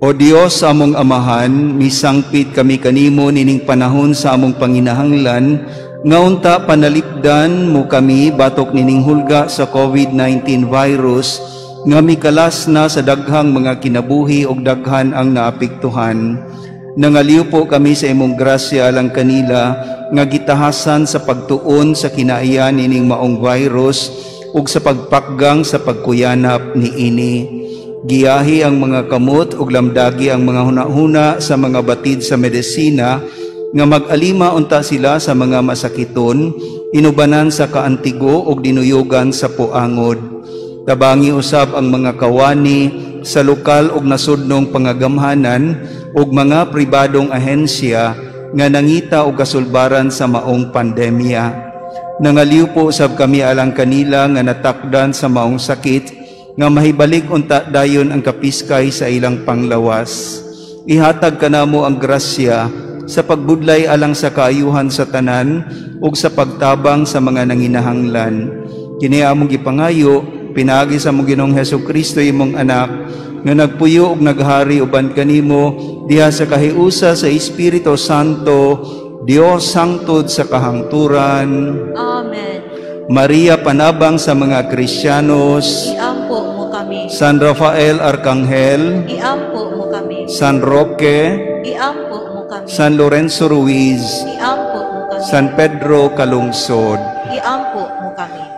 O Dios sa among amahan, misangpit kami kanimo nining panahon sa among panginahanglan, nga unta panalipdan mo kami batok nining hulga sa COVID-19 virus, nga mikalas na sa daghang mga kinabuhi og daghan ang naapektuhan. Nangaliw po kami sa imong grasya lang kanila, nga gitahasan sa pagtuon sa kinaiyan nining maong virus, ug sa pagpakgang sa pagkuyanap ni ini. Giyahi ang mga kamot ug lamdagi ang mga hunahuna sa mga batid sa medisina, nga mag-alima unta sila sa mga masakiton, inubanan sa kaantigo ug dinuyogan sa puangod. Tabangi usab ang mga kawani sa lokal ug nasudnong pangagamhanan ug mga pribadong ahensya nga nangita og kasulbaran sa maong pandemya. Nangaliw po usab kami alang kanila nga natakdan sa maong sakit, nga mahibalik unta dayon ang kapiskay sa ilang panglawas. Ihatag kanamo ang grasya sa pagbudlay alang sa kaayuhan sa tanan ug sa pagtabang sa mga nanginahanglan. Kini among gipangayo pinaagi sa among Ginoong Hesukristo imong anak, nga nagpuyo ug naghari uban kanimo diha sa kahiusa sa Espiritu Santo, Dios sangtod sa kahangturan. Amen. Maria panabang sa mga Kristiyanos, Iampo mo kami. San Rafael Arcangel, Iampo mo kami. San Roque, Iampo mo kami. San Lorenzo Ruiz, Iampo mo kami. San Pedro Calungsod. Iampo mo kami.